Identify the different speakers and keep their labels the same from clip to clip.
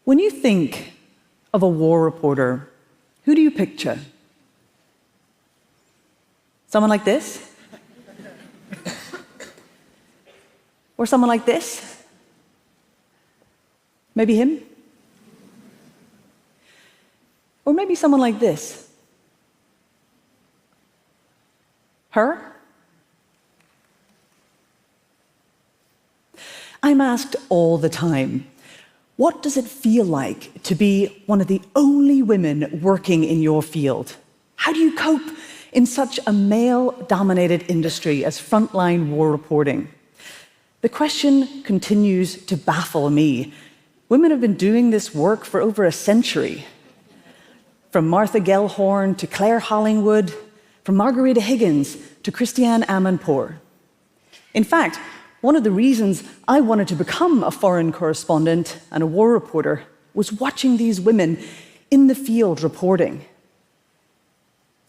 Speaker 1: When you think of a war reporter, who do you picture? Someone like this? Or someone like this? Maybe him? Or maybe someone like this? Her? I'm asked all the time, what does it feel like to be one of the only women working in your field? How do you cope in such a male-dominated industry as frontline war reporting? The question continues to baffle me. Women have been doing this work for over a century. From Martha Gellhorn to Claire Hollingwood, from Margarita Higgins to Christiane Amanpour. In fact, one of the reasons I wanted to become a foreign correspondent and a war reporter was watching these women in the field reporting.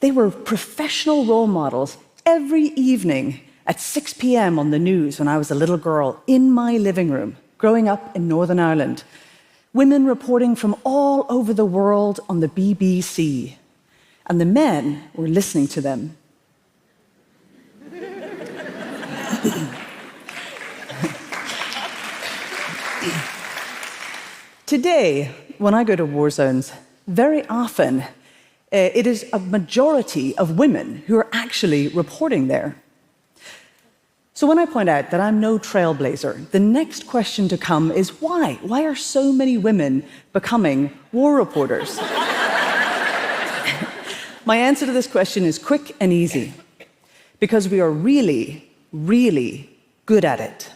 Speaker 1: They were professional role models every evening at 6 p.m. on the news when I was a little girl in my living room, growing up in Northern Ireland. Women reporting from all over the world on the BBC. And the men were listening to them. Today, when I go to war zones, very often it is a majority of women who are actually reporting there. So when I point out that I'm no trailblazer, the next question to come is why? Why are so many women becoming war reporters? My answer to this question is quick and easy. Because we are really, really good at it.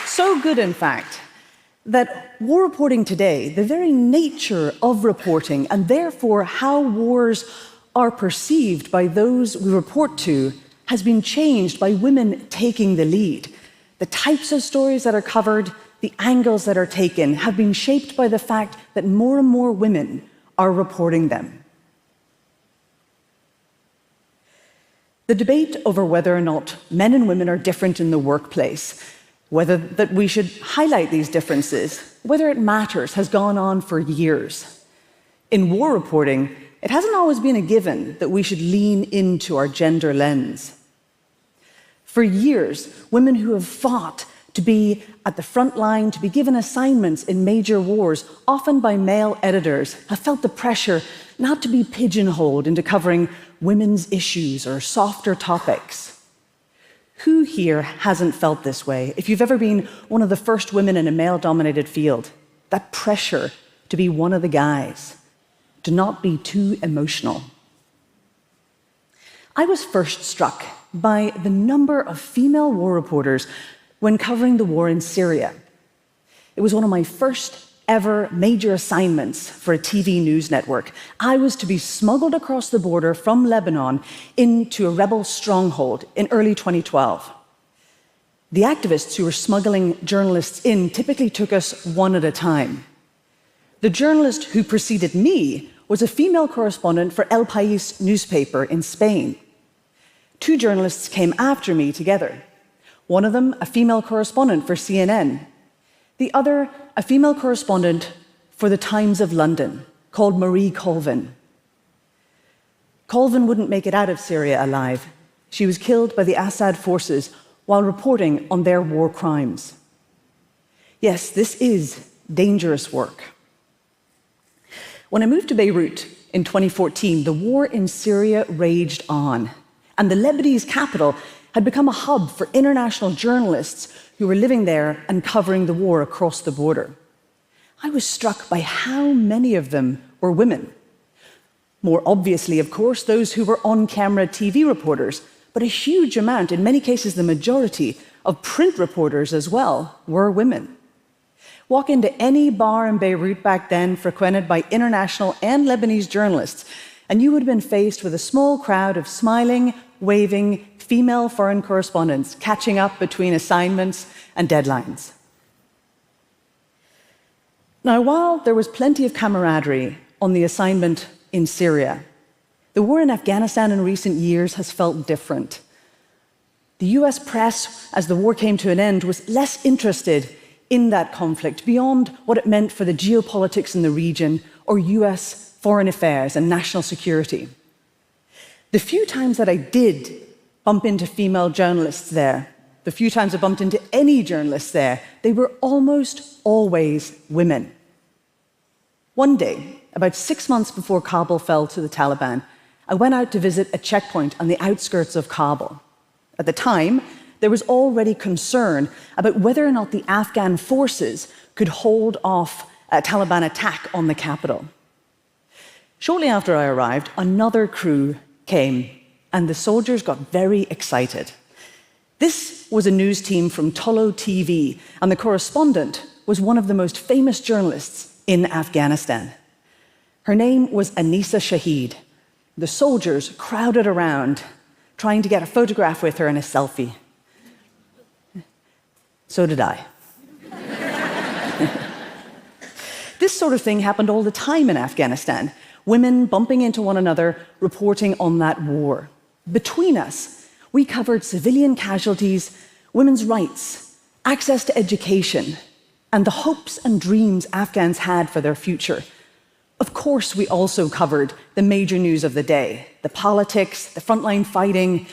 Speaker 1: So good, in fact, that war reporting today, the very nature of reporting, and therefore how wars are perceived by those we report to, has been changed by women taking the lead. The types of stories that are covered, the angles that are taken, have been shaped by the fact that more and more women are reporting them. The debate over whether or not men and women are different in the workplace, whether that we should highlight these differences, whether it matters, has gone on for years. In war reporting, it hasn't always been a given that we should lean into our gender lens. For years, women who have fought to be at the front line, to be given assignments in major wars, often by male editors, have felt the pressure not to be pigeonholed into covering women's issues or softer topics. Who here hasn't felt this way? If you've ever been one of the first women in a male-dominated field, that pressure to be one of the guys, to not be too emotional. I was first struck by the number of female war reporters when covering the war in Syria. It was one of my first ever major assignments for a TV news network. I was to be smuggled across the border from Lebanon into a rebel stronghold in early 2012. The activists who were smuggling journalists in typically took us one at a time. The journalist who preceded me was a female correspondent for El País newspaper in Spain. Two journalists came after me together. One of them, a female correspondent for CNN. The other, a female correspondent for the Times of London, called Marie Colvin. Colvin wouldn't make it out of Syria alive. She was killed by the Assad forces while reporting on their war crimes. Yes, this is dangerous work. When I moved to Beirut in 2014, the war in Syria raged on, and the Lebanese capital had become a hub for international journalists who were living there and covering the war across the border. I was struck by how many of them were women. More obviously, of course, those who were on-camera TV reporters, but a huge amount, in many cases the majority, of print reporters as well were women. Walk into any bar in Beirut back then frequented by international and Lebanese journalists, and you would have been faced with a small crowd of smiling, waving, female foreign correspondents catching up between assignments and deadlines. Now, while there was plenty of camaraderie on the assignment in Syria, the war in Afghanistan in recent years has felt different. The US press, as the war came to an end, was less interested in that conflict beyond what it meant for the geopolitics in the region or US foreign affairs and national security. The few times that I did bump into female journalists there, the few times I bumped into any journalists there, they were almost always women. One day, about 6 months before Kabul fell to the Taliban, I went out to visit a checkpoint on the outskirts of Kabul. At the time, there was already concern about whether or not the Afghan forces could hold off a Taliban attack on the capital. Shortly after I arrived, another crew came, and the soldiers got very excited. This was a news team from Tolo TV, and the correspondent was one of the most famous journalists in Afghanistan. Her name was Anisa Shahid. The soldiers crowded around, trying to get a photograph with her and a selfie. So did I. This sort of thing happened all the time in Afghanistan. Women bumping into one another, reporting on that war. Between us, we covered civilian casualties, women's rights, access to education, and the hopes and dreams Afghans had for their future. Of course, we also covered the major news of the day, the politics, the frontline fighting,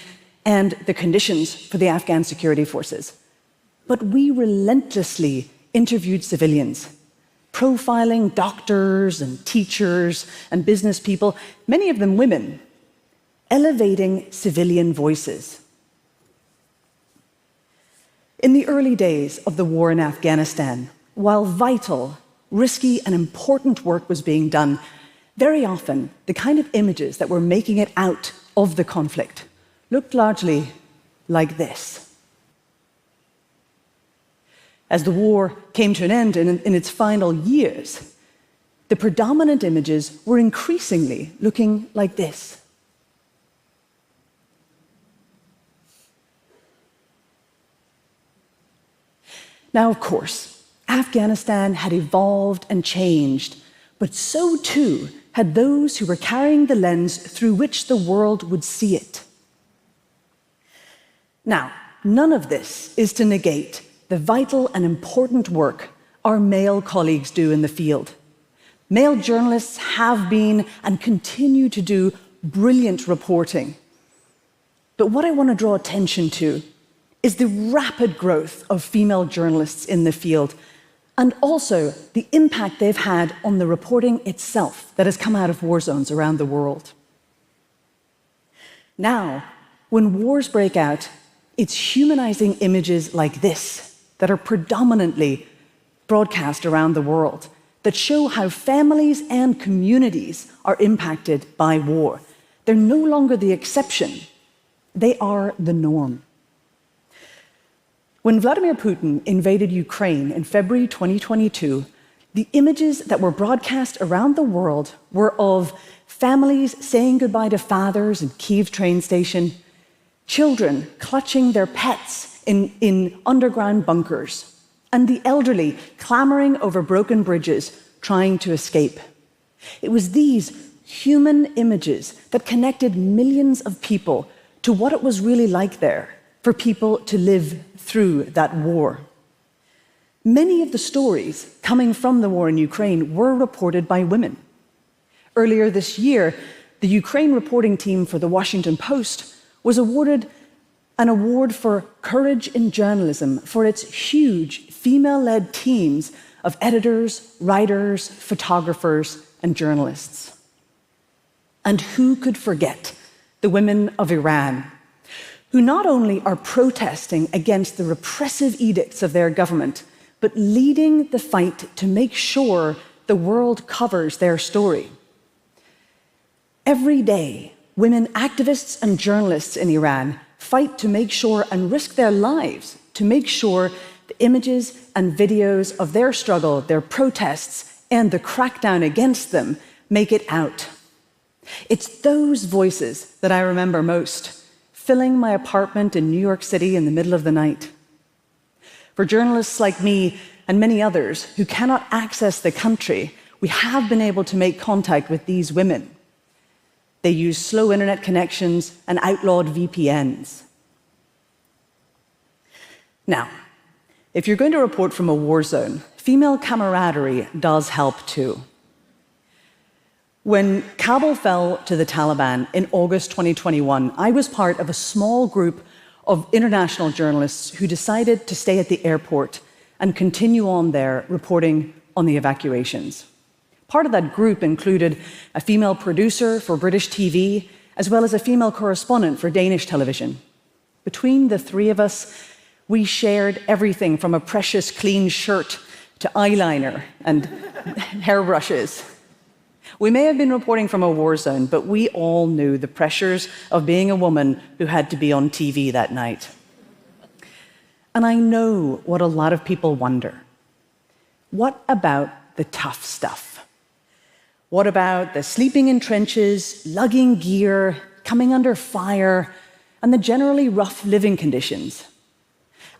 Speaker 1: and the conditions for the Afghan security forces. But we relentlessly interviewed civilians, profiling doctors and teachers and business people, many of them women, elevating civilian voices. In the early days of the war in Afghanistan, while vital, risky, and important work was being done, very often the kind of images that were making it out of the conflict looked largely like this. As the war came to an end in its final years, the predominant images were increasingly looking like this. Now, of course, Afghanistan had evolved and changed, but so too had those who were carrying the lens through which the world would see it. Now, none of this is to negate the vital and important work our male colleagues do in the field. Male journalists have been and continue to do brilliant reporting. But what I want to draw attention to is the rapid growth of female journalists in the field, and also the impact they've had on the reporting itself that has come out of war zones around the world. Now, when wars break out, it's humanizing images like this that are predominantly broadcast around the world, that show how families and communities are impacted by war. They're no longer the exception, they are the norm. When Vladimir Putin invaded Ukraine in February 2022, the images that were broadcast around the world were of families saying goodbye to fathers in Kyiv train station, children clutching their pets in underground bunkers, and the elderly clamoring over broken bridges trying to escape. It was these human images that connected millions of people to what it was really like there for people to live through that war. Many of the stories coming from the war in Ukraine were reported by women. Earlier this year, the Ukraine reporting team for the Washington Post was awarded an award for courage in journalism for its huge female-led teams of editors, writers, photographers, and journalists. And who could forget the women of Iran, who not only are protesting against the repressive edicts of their government, but leading the fight to make sure the world covers their story. Every day, women activists and journalists in Iran fight to make sure and risk their lives to make sure the images and videos of their struggle, their protests, and the crackdown against them make it out. It's those voices that I remember most, filling my apartment in New York City in the middle of the night. For journalists like me and many others who cannot access the country, we have been able to make contact with these women. They use slow internet connections and outlawed VPNs. Now, if you're going to report from a war zone, female camaraderie does help too. When Kabul fell to the Taliban in August 2021, I was part of a small group of international journalists who decided to stay at the airport and continue on there reporting on the evacuations. Part of that group included a female producer for British TV, as well as a female correspondent for Danish television. Between the three of us, we shared everything from a precious clean shirt to eyeliner and hairbrushes. We may have been reporting from a war zone, but we all knew the pressures of being a woman who had to be on TV that night. And I know what a lot of people wonder. What about the tough stuff? What about the sleeping in trenches, lugging gear, coming under fire, and the generally rough living conditions?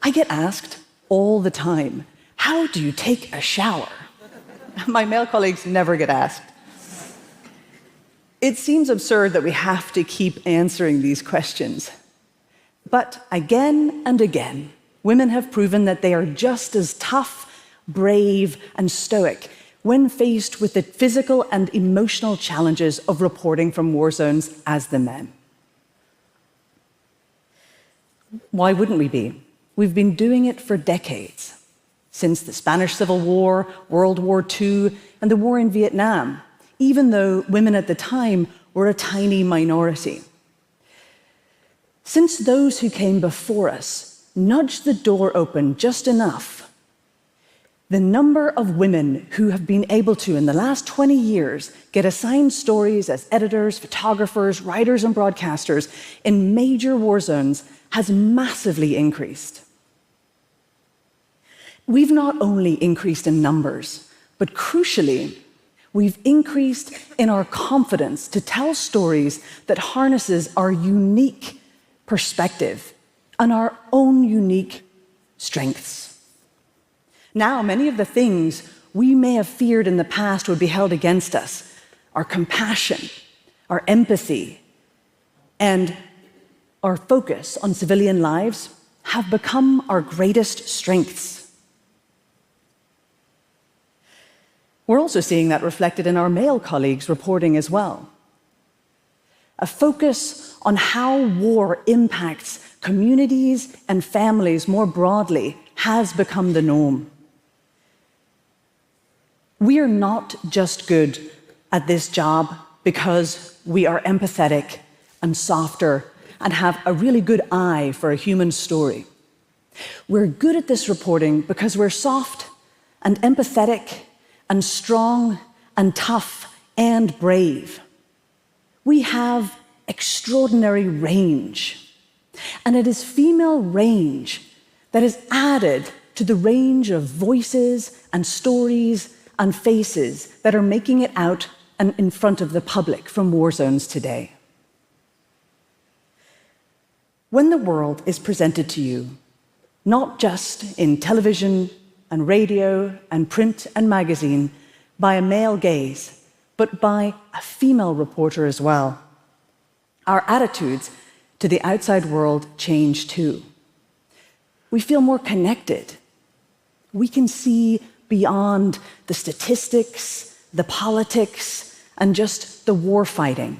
Speaker 1: I get asked all the time, how do you take a shower? My male colleagues never get asked. It seems absurd that we have to keep answering these questions. But again and again, women have proven that they are just as tough, brave, and stoic when faced with the physical and emotional challenges of reporting from war zones as the men. Why wouldn't we be? We've been doing it for decades, since the Spanish Civil War, World War II, and the war in Vietnam, even though women at the time were a tiny minority. Since those who came before us nudged the door open just enough, the number of women who have been able to, in the last 20 years, get assigned stories as editors, photographers, writers, and broadcasters in major war zones has massively increased. We've not only increased in numbers, but crucially, we've increased in our confidence to tell stories that harnesses our unique perspective and our own unique strengths. Now, many of the things we may have feared in the past would be held against us. Our compassion, our empathy, and our focus on civilian lives have become our greatest strengths. We're also seeing that reflected in our male colleagues reporting as well. A focus on how war impacts communities and families more broadly has become the norm. We are not just good at this job because we are empathetic and softer and have a really good eye for a human story. We're good at this reporting because we're soft and empathetic and strong and tough and brave. We have extraordinary range. And it is female range that is added to the range of voices and stories and faces that are making it out and in front of the public from war zones today. When the world is presented to you, not just in television and radio and print and magazine, by a male gaze, but by a female reporter as well, our attitudes to the outside world change too. We feel more connected. We can see beyond the statistics, the politics, and just the war fighting.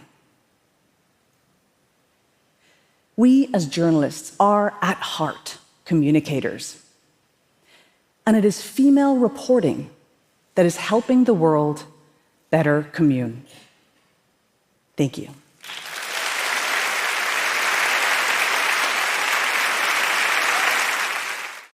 Speaker 1: We as journalists are at heart communicators. And it is female reporting that is helping the world better commune. Thank you.